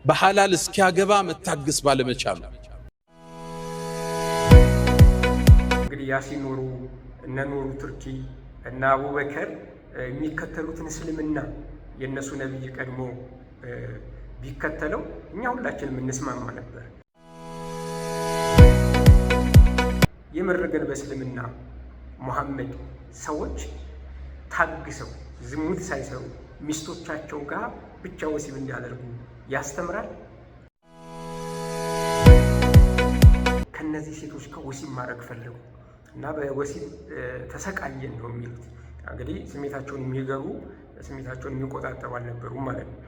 በሐላል እስኪያገባ መታገስ ባለመቻሉ እንግዲህ ያሲን ኑሩ እነ ኑሩ ቱርኪ እና አቡበከር የሚከተሉትን እስልምና የነሱ ነብይ ቀድሞ ቢከተለው እኛ ሁላችንም እንስማማ ነበር። የመረገን በእስልምና ሙሐመድ ሰዎች ታግሰው ዝሙት ሳይሰሩ ሚስቶቻቸው ጋር ብቻ ወሲብ እንዲያደርጉ ያስተምራል። ከነዚህ ሴቶች ጋር ወሲብ ማድረግ ፈለጉ እና በወሲብ ተሰቃየን ነው የሚሉት። እንግዲህ ስሜታቸውን የሚገሩ ስሜታቸውን የሚቆጣጠሩ አልነበሩም ማለት ነው።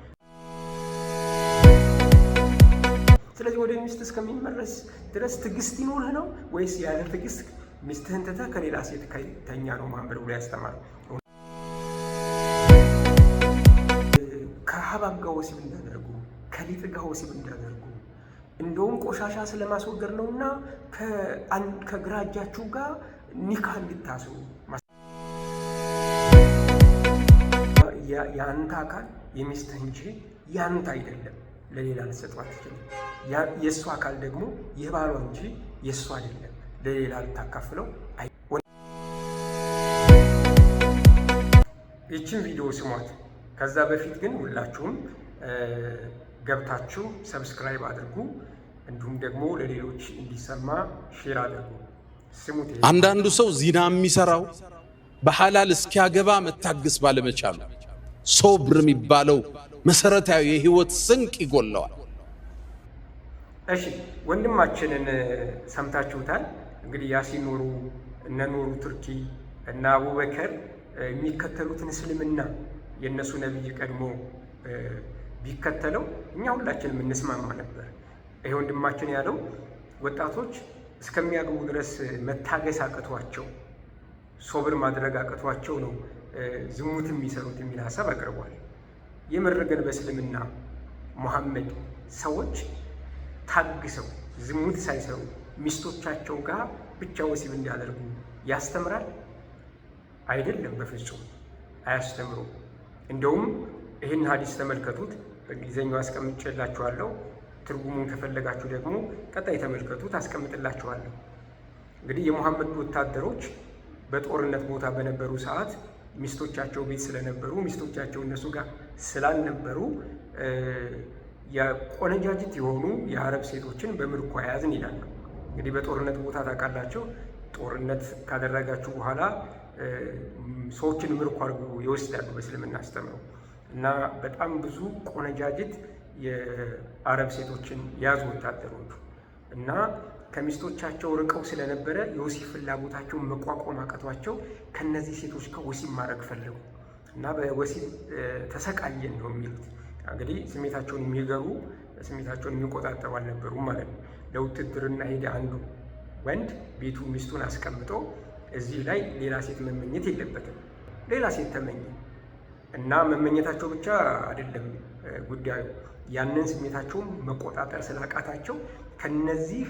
ስለዚህ ወደ ሚስት እስከሚመረስ ድረስ ትዕግስት ይኖርህ ነው ወይስ ያለ ትዕግስት ሚስትህን ትተህ ከሌላ ሴት ተኛ ነው ሙሐመድ ብሎ ያስተማር? ከሀባብ ጋር ወሲብ እንዳደርጉ ከሊጥ ጋር ወሲብ እንዳደርጉ እንደውም ቆሻሻ ስለማስወገድ ነውና ከግራ እጃችሁ ጋር ኒካ እንድታስሩ ያንተ አካል የሚስትህ እንጂ ያንተ አይደለም፣ ለሌላ ልትሰጠው አትችልም። የእሱ አካል ደግሞ የባሏ እንጂ የእሱ አይደለም፣ ለሌላ ልታካፍለው። ይችን ቪዲዮ ስሟት። ከዛ በፊት ግን ሁላችሁም ገብታችሁ ሰብስክራይብ አድርጉ፣ እንዲሁም ደግሞ ለሌሎች እንዲሰማ ሼር አድርጉ። ስሙት። አንዳንዱ ሰው ዚና የሚሰራው በሐላል እስኪያገባ መታገስ ባለመቻሉ ሶብር የሚባለው መሰረታዊ የህይወት ስንቅ ይጎለዋል። እሺ ወንድማችንን ሰምታችሁታል። እንግዲህ ያሲን ኑሩ እነ ኑሩ ቱርኪ እና አቡበከር የሚከተሉትን እስልምና የነሱ ነብይ ቀድሞ ቢከተለው እኛ ሁላችንም እንስማማ ነበር። ይሄ ወንድማችን ያለው ወጣቶች እስከሚያገቡ ድረስ መታገስ አቅቷቸው ሶብር ማድረግ አቅቷቸው ነው ዝሙት የሚሰሩት የሚል ሀሳብ አቅርቧል። የመረገን በእስልምና ሙሐመድ ሰዎች ታግሰው ዝሙት ሳይሰሩ ሚስቶቻቸው ጋር ብቻ ወሲብ እንዲያደርጉ ያስተምራል? አይደለም፣ በፍጹም አያስተምሩም። እንደውም ይህን ሀዲስ ተመልከቱት፣ በእንግሊዝኛው አስቀምጬላችኋለሁ። ትርጉሙን ከፈለጋችሁ ደግሞ ቀጣይ ተመልከቱት፣ አስቀምጥላችኋለሁ። እንግዲህ የሙሐመድ ወታደሮች በጦርነት ቦታ በነበሩ ሰዓት ሚስቶቻቸው ቤት ስለነበሩ ሚስቶቻቸው እነሱ ጋር ስላልነበሩ የቆነጃጅት የሆኑ የአረብ ሴቶችን በምርኮ ያዝን ይላሉ። እንግዲህ በጦርነት ቦታ ታውቃላችሁ፣ ጦርነት ካደረጋችሁ በኋላ ሰዎችን ምርኮ አድርገው ይወስዳሉ በእስልምና አስተምረው እና በጣም ብዙ ቆነጃጅት የአረብ ሴቶችን ያዙ ወታደሮቹ እና ከሚስቶቻቸው ርቀው ስለነበረ የወሲብ ፍላጎታቸውን መቋቋም አቅቷቸው ከነዚህ ሴቶች ጋር ወሲብ ማድረግ ፈለጉ እና በወሲብ ተሰቃየን ነው የሚሉት። እንግዲህ ስሜታቸውን የሚገሩ ስሜታቸውን የሚቆጣጠሩ አልነበሩም ማለት ነው። ለውትድርና ሄደ አንዱ ወንድ ቤቱ ሚስቱን አስቀምጦ እዚህ ላይ ሌላ ሴት መመኘት የለበትም። ሌላ ሴት ተመኘ እና መመኘታቸው ብቻ አይደለም ጉዳዩ፣ ያንን ስሜታቸውን መቆጣጠር ስላቃታቸው ከነዚህ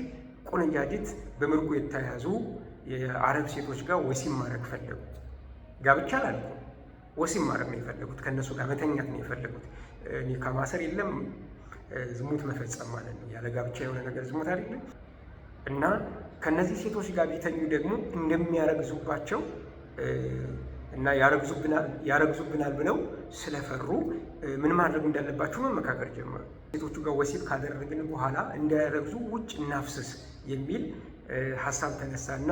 ቆነጃጅት በምርኮ የተያዙ የአረብ ሴቶች ጋር ወሲብ ማድረግ ፈለጉ። ጋብቻ አላልኩም፣ ወሲብ ማድረግ ነው የፈለጉት። ከእነሱ ጋር መተኛት ነው የፈለጉት። ኒካ ማሰር የለም፣ ዝሙት መፈጸም ማለት ነው። ያለ ጋብቻ የሆነ ነገር ዝሙት አይደለም። እና ከነዚህ ሴቶች ጋር ቢተኙ ደግሞ እንደሚያረግዙባቸው እና ያረግዙብናል ብለው ስለፈሩ ምን ማድረግ እንዳለባቸው መመካከር ጀመሩ። ሴቶቹ ጋር ወሲብ ካደረግን በኋላ እንዳያረግዙ ውጭ እናፍስስ የሚል ሀሳብ ተነሳና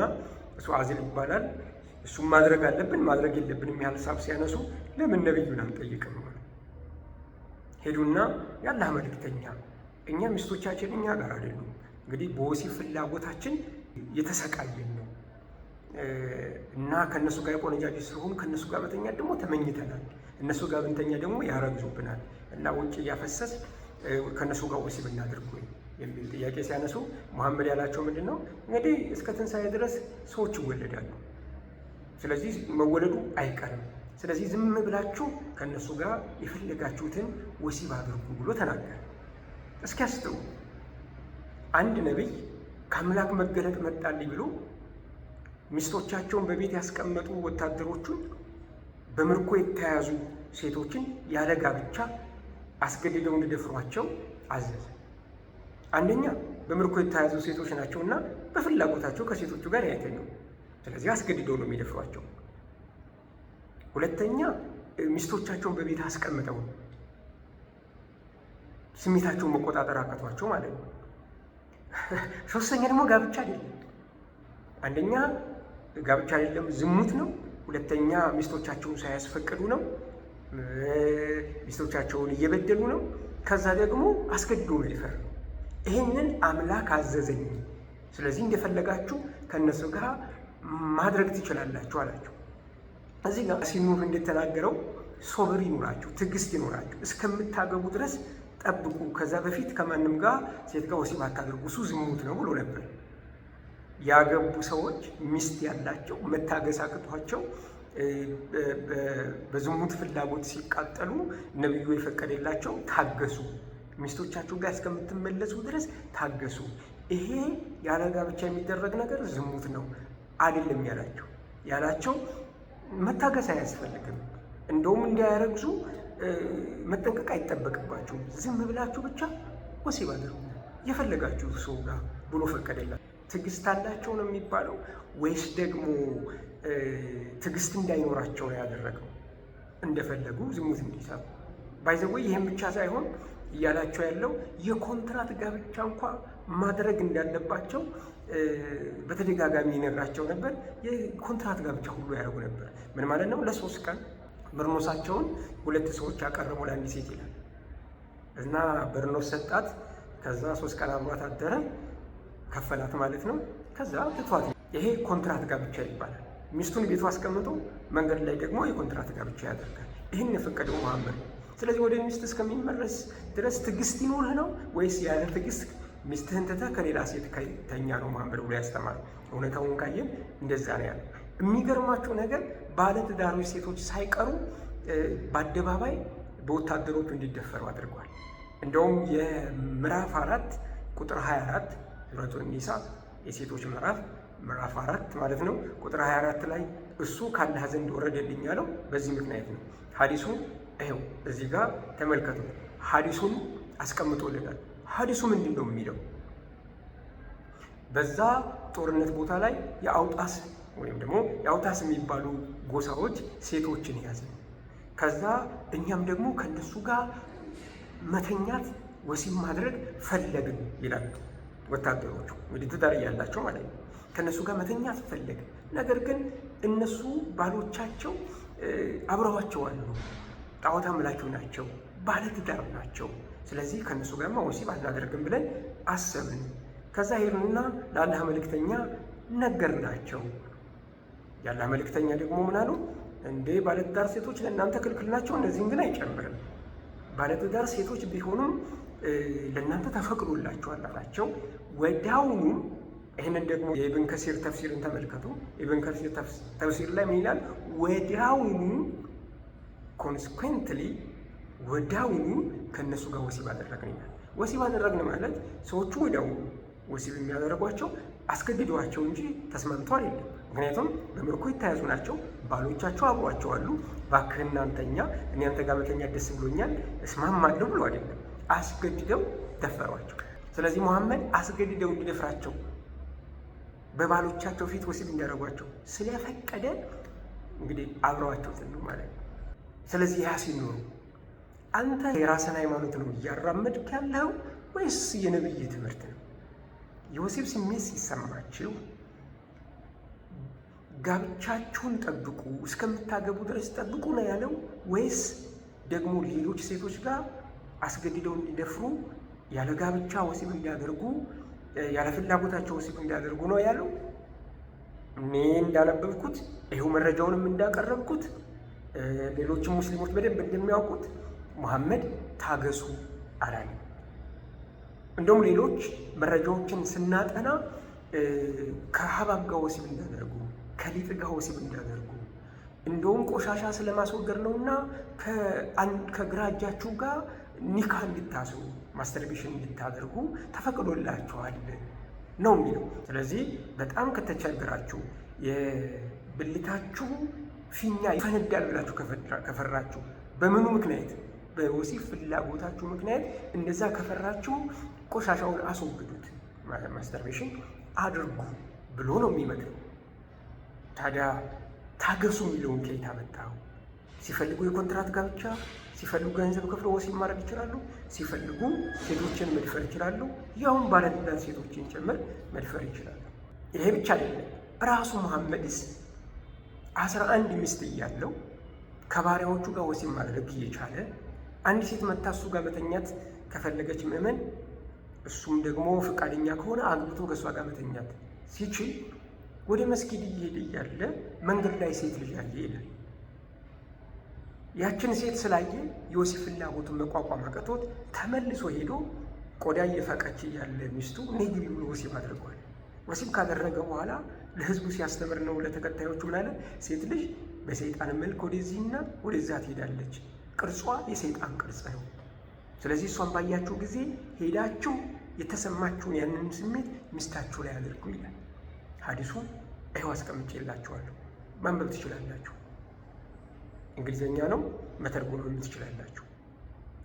እሱ አዝል ይባላል። እሱም ማድረግ አለብን ማድረግ የለብን የሚል ሀሳብ ሲያነሱ ለምን ነብዩን አንጠይቅም? ሄዱና የአላህ መልእክተኛ እኛ ሚስቶቻችን እኛ ጋር አይደሉም፣ እንግዲህ በወሲብ ፍላጎታችን የተሰቃየን ነው እና ከነሱ ጋር የቆነጃጅት ስለሆኑ ከነሱ ጋር መተኛት ደግሞ ተመኝተናል፣ እነሱ ጋር ብንተኛ ደግሞ ያረግዙብናል እና ውጭ እያፈሰስ ከነሱ ጋር ወሲብ እናድርግ የሚል ጥያቄ ሲያነሱ ሙሐመድ ያላቸው ምንድን ነው? እንግዲህ እስከ ትንሣኤ ድረስ ሰዎች ይወለዳሉ፣ ስለዚህ መወለዱ አይቀርም፣ ስለዚህ ዝም ብላችሁ ከነሱ ጋር የፈለጋችሁትን ወሲብ አድርጉ ብሎ ተናገረ። እስኪ አስቡ፣ አንድ ነቢይ ከአምላክ መገለጥ መጣልኝ ብሎ ሚስቶቻቸውን በቤት ያስቀመጡ ወታደሮቹን በምርኮ የተያዙ ሴቶችን ያለ ጋብቻ አስገድደው እንዲደፍሯቸው አዘዘ። አንደኛ በምርኮ የተያዙ ሴቶች ናቸውና በፍላጎታቸው ከሴቶቹ ጋር አይተኙም። ስለዚህ አስገድደው ነው የሚደፍሯቸው። ሁለተኛ ሚስቶቻቸውን በቤት አስቀምጠው ስሜታቸውን መቆጣጠር አቃቷቸው ማለት ነው። ሶስተኛ ደግሞ ጋብቻ አይደለም። አንደኛ ጋብቻ አይደለም፣ ዝሙት ነው። ሁለተኛ ሚስቶቻቸውን ሳያስፈቅዱ ነው፣ ሚስቶቻቸውን እየበደሉ ነው። ከዛ ደግሞ አስገድዶ ነው የፈረደው። ይህንን አምላክ አዘዘኝ፣ ስለዚህ እንደፈለጋችሁ ከእነሱ ጋር ማድረግ ትችላላችሁ አላቸው። እዚህ ጋር ሲኑር እንደተናገረው ሶብር ይኑራችሁ፣ ትዕግስት ይኑራችሁ፣ እስከምታገቡ ድረስ ጠብቁ። ከዛ በፊት ከማንም ጋር ሴት ጋር ወሲብ አታድርጉ፣ እሱ ዝሙት ነው ብሎ ነበር። ያገቡ ሰዎች ሚስት ያላቸው መታገስ አቅቷቸው በዝሙት ፍላጎት ሲቃጠሉ ነብዩ የፈቀደላቸው ታገሱ፣ ሚስቶቻችሁ ጋር እስከምትመለሱ ድረስ ታገሱ። ይሄ ያለ ጋብቻ የሚደረግ ነገር ዝሙት ነው አይደለም ያላቸው መታገስ አያስፈልግም። እንደውም እንዳያረግዙ መጠንቀቅ አይጠበቅባችሁም። ዝም ብላችሁ ብቻ ወሲብ አድርጉ የፈለጋችሁ ሰው ጋር ብሎ ፈቀደላችሁ። ትዕግስት አላቸው ነው የሚባለው ወይስ ደግሞ ትዕግስት እንዳይኖራቸው ነው ያደረገው? እንደፈለጉ ዝሙት እንዲሰሩ ባይዘወይ። ይህም ብቻ ሳይሆን እያላቸው ያለው የኮንትራት ጋብቻ እንኳ ማድረግ እንዳለባቸው በተደጋጋሚ ይነግራቸው ነበር። የኮንትራት ጋብቻ ሁሉ ያደርጉ ነበር። ምን ማለት ነው? ለ3 ቀን በርኖሳቸውን 2 ሰዎች ያቀረቡ ለአንድ ሴት ይላል እና በርኖስ ሰጣት። ከዛ 3 ቀን አብሯት አደረ፣ ከፈላት ማለት ነው። ከዛ ትቷት። ይሄ ኮንትራት ጋብቻ ይባላል። ሚስቱን ቤቱ አስቀምጦ መንገድ ላይ ደግሞ የኮንትራት ጋብቻ ያደርጋል። ይህን የፈቀደው መሐመድ ነው። ስለዚህ ወደ ሚስት እስከሚመለስ ድረስ ትዕግስት ይኖርህ ነው ወይስ ያለ ትዕግስት ሚስትህን ትተህ ከሌላ ሴት ተኛ ነው መሐመድ ብሎ ያስተማረው? እውነታውን ካየን እንደዛ ነው ያለው። የሚገርማቸው ነገር ባለትዳሮች ሴቶች ሳይቀሩ በአደባባይ በወታደሮቹ እንዲደፈሩ አድርጓል። እንደውም የምዕራፍ 4 ቁጥር 24 ሱረቱ ኒሳ የሴቶች ምዕራፍ 4 ማለት ነው ቁጥር 24 ላይ እሱ ካላህ ዘንድ ወረደልኝ ያለው በዚህ ምክንያት ነው። ሐዲሱን ይኸው እዚህ ጋር ተመልከቱ። ሐዲሱን አስቀምጦልናል። ሐዲሱ ምንድን ነው የሚለው? በዛ ጦርነት ቦታ ላይ የአውጣስ ወይም ደግሞ የአውታስ የሚባሉ ጎሳዎች ሴቶችን ያዘ። ከዛ እኛም ደግሞ ከነሱ ጋር መተኛት ወሲብ ማድረግ ፈለግን ይላሉ ወታደሮቹ። እንግዲህ ትዳር ያላቸው ማለት ነው። ከነሱ ጋር መተኛት ፈለግን፣ ነገር ግን እነሱ ባሎቻቸው አብረዋቸው አሉ፣ ጣዖት አምላኪው ናቸው፣ ባለትዳር ናቸው። ስለዚህ ከነሱ ጋርማ ወሲብ አናደርግም ብለን አሰብን። ከዛ ሄድንና ለአላህ መልእክተኛ ነገርናቸው። የአላህ መልእክተኛ ደግሞ ምን አሉ? እንዴ ባለትዳር ሴቶች ለእናንተ ክልክል ናቸው፣ እነዚህም ግን አይጨምርም። ባለትዳር ሴቶች ቢሆኑም ለእናንተ ተፈቅዶላቸዋል አላቸው። ወዲያውኑ ይህንን ደግሞ የኢብን ከሲር ተፍሲርን ተመልከቱ። ኢብን ከሲር ተፍሲር ላይ ምን ይላል? ወዲያውኑ ኮንስኩዌንትሊ ወዲያውኑ ከእነሱ ጋር ወሲብ አደረግን ይላል። ወሲብ አደረግን ማለት ሰዎቹ ወዲያውኑ ወሲብ የሚያደርጓቸው አስገድደዋቸው እንጂ ተስማምተው አይደለም። ምክንያቱም በምርኮ የተያዙ ናቸው፣ ባሎቻቸው አብሯቸው አሉ። እባክህ እናንተኛ እኔ አንተ ጋር መተኛት ደስ ብሎኛል እስማማለሁ ብሎ አይደለም፣ አስገድደው ደፈሯቸው። ስለዚህ መሐመድ አስገድደው እንዲደፍራቸው በባሎቻቸው ፊት ወሲብ እንዲያደርጓቸው ስለፈቀደ እንግዲህ አብረዋቸው ተኙ ማለት ነው። ስለዚህ ያ ሲኖሩ አንተ የራስን ሃይማኖት ነው እያራመድክ ያለው ወይስ የነብይ ትምህርት ነው? የወሲብ ስሜት ሲሰማችሁ ጋብቻችሁን ጠብቁ፣ እስከምታገቡ ድረስ ጠብቁ ነው ያለው? ወይስ ደግሞ ሌሎች ሴቶች ጋር አስገድደው እንዲደፍሩ ያለ ጋብቻ ወሲብ እንዲያደርጉ ያለ ፍላጎታቸው ወሲብ እንዲያደርጉ ነው ያለው? እኔ እንዳነበብኩት ይኸው መረጃውንም እንዳቀረብኩት ሌሎችም ሙስሊሞች በደንብ እንደሚያውቁት መሐመድ ታገሱ አላለም። እንደውም ሌሎች መረጃዎችን ስናጠና ከሀባብ ጋር ወሲብ እንዳደርጉ፣ ከሊጥ ጋር ወሲብ እንዳደርጉ፣ እንደውም ቆሻሻ ስለማስወገድ ነውና ከግራ እጃችሁ ጋር ኒካ እንድታስሩ ማስተርቤሽን እንድታደርጉ ተፈቅዶላችኋል ነው የሚለው። ስለዚህ በጣም ከተቸገራችሁ የብልታችሁ ፊኛ ይፈነዳል ብላችሁ ከፈራችሁ በምኑ ምክንያት በወሲብ ፍላጎታችሁ ምክንያት እንደዛ ከፈራችሁ ቆሻሻውን አስወግዱት፣ ማስተርቤሽን አድርጉ ብሎ ነው የሚመክረው። ታዲያ ታገሱ የሚለውን ከየት አመጣው? ሲፈልጉ የኮንትራት ጋብቻ፣ ሲፈልጉ ገንዘብ ከፍለው ወሲብ ማድረግ ይችላሉ። ሲፈልጉ ሴቶችን መድፈር ይችላሉ። ያውም ባለትዳር ሴቶችን ጭምር መድፈር ይችላሉ። ይሄ ብቻ አይደለም። ራሱ መሐመድስ 11 ሚስት እያለው ከባሪያዎቹ ጋር ወሲብ ማድረግ እየቻለ አንድ ሴት መታ እሱ ጋር መተኛት ከፈለገች ምእመን፣ እሱም ደግሞ ፈቃደኛ ከሆነ አግብቶ ከእሷ ጋር መተኛት ሲችል ወደ መስጊድ እየሄደ እያለ መንገድ ላይ ሴት ልጅ አየ ይላል። ያችን ሴት ስላየ የወሲብ ፍላጎቱን መቋቋም አቅቶት ተመልሶ ሄዶ ቆዳ እየፋቀች እያለ ሚስቱ ነይ ግቢ ብሎ ወሲብ አድርጓል። ወሲብ ካደረገ በኋላ ለሕዝቡ ሲያስተምር ነው ለተከታዮቹ ምን አለ? ሴት ልጅ በሰይጣን መልክ ወደዚህና ወደዛ ትሄዳለች፣ ቅርጿ የሰይጣን ቅርጽ ነው። ስለዚህ እሷን ባያችሁ ጊዜ ሄዳችሁ የተሰማችሁን ያንን ስሜት ሚስታችሁ ላይ አድርጉ ይላል። ሐዲሱን ይኸው አስቀምጬላችኋለሁ፣ ማንበብ ትችላላችሁ። እንግሊዘኛ ነው፣ መተርጎም ትችላላችሁ።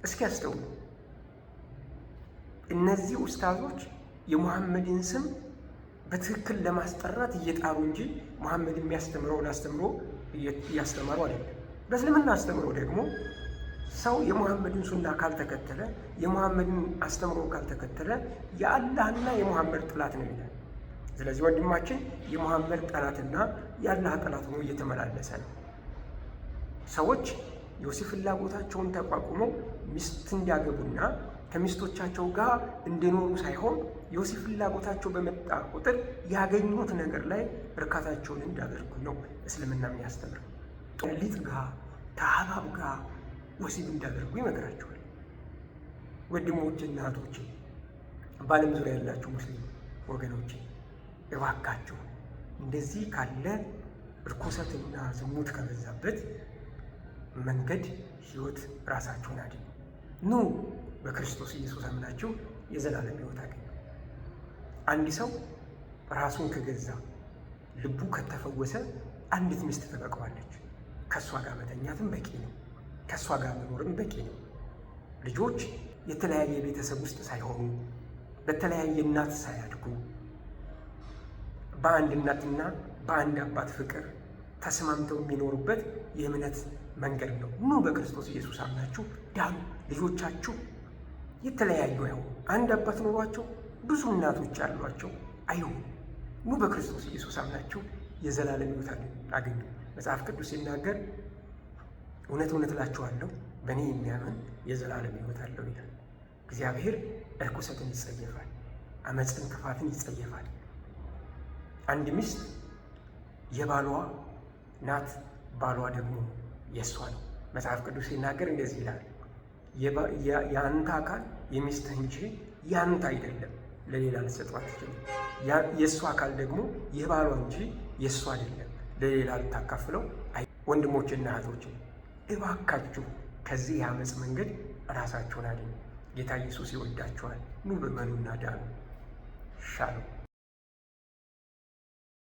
እስኪ አስተውሉ። እነዚህ ኡስታዞች የሙሐመድን ስም በትክክል ለማስጠራት እየጣሩ እንጂ ሙሐመድ የሚያስተምረውን አስተምሮ እያስተማሩ አይደለም። በእስልምና አስተምሮ ደግሞ ሰው የሙሐመድን ሱና ካልተከተለ፣ የሙሐመድን አስተምሮ ካልተከተለ የአላህና የሙሐመድ ጠላት ነው ይላል። ስለዚህ ወንድማችን የሙሐመድ ጠላትና የአላህ ጠላት ሆኖ እየተመላለሰ ነው። ሰዎች የወሲብ ፍላጎታቸውን ተቋቁመው ሚስት እንዲያገቡና ከሚስቶቻቸው ጋር እንዲኖሩ ሳይሆን የወሲብ ፍላጎታቸው በመጣ ቁጥር ያገኙት ነገር ላይ እርካታቸውን እንዳደርጉ ነው እስልምና የሚያስተምር። ሊጥ ጋር ከሀባብ ጋር ወሲብ እንዳደርጉ ይመክራቸዋል። ወንድሞችና እህቶቼ፣ በዓለም ዙሪያ ያላችሁ ሙስሊም ወገኖቼ እባካችሁ እንደዚህ ካለ እርኩሰትና ዝሙት ከበዛበት መንገድ ህይወት ራሳችሁን አድኑ። ኑ በክርስቶስ ኢየሱስ አምናችሁ የዘላለም ህይወት አገኙ። አንድ ሰው ራሱን ከገዛ ልቡ ከተፈወሰ አንዲት ሚስት ትበቃዋለች። ከእሷ ጋር መተኛትም በቂ ነው። ከእሷ ጋር መኖርም በቂ ነው። ልጆች የተለያየ ቤተሰብ ውስጥ ሳይሆኑ በተለያየ እናት ሳያድጉ በአንድ እናትና በአንድ አባት ፍቅር ተስማምተው የሚኖሩበት የእምነት መንገድ ነው። ኑ በክርስቶስ ኢየሱስ አምናችሁ ዳኑ። ልጆቻችሁ የተለያዩ አይሆኑ። አንድ አባት ኖሯቸው ብዙ እናቶች ያሏቸው አይሆኑ። ኑ በክርስቶስ ኢየሱስ አምናችሁ የዘላለም ሕይወት አገኙ። መጽሐፍ ቅዱስ ሲናገር እውነት እውነት እላችኋለሁ በእኔ የሚያምን የዘላለም ሕይወት አለው ይላል። እግዚአብሔር እርኩሰትን ይጸየፋል፣ አመፅን፣ ክፋትን ይጸየፋል። አንድ ሚስት የባሏ ናት፣ ባሏ ደግሞ የእሷ ነው። መጽሐፍ ቅዱስ ሲናገር እንደዚህ ይላል፣ የአንተ አካል የሚስትህ እንጂ ያንተ አይደለም፣ ለሌላ ልትሰጠው አትችልም። የእሷ አካል ደግሞ የባሏ እንጂ የእሷ አይደለም፣ ለሌላ ልታካፍለው። ወንድሞችና እህቶች እባካችሁ ከዚህ የአመፅ መንገድ ራሳችሁን አድኑ። ጌታ ኢየሱስ ይወዳችኋል። ኑ በመኑና ዳኑ። ሻሎም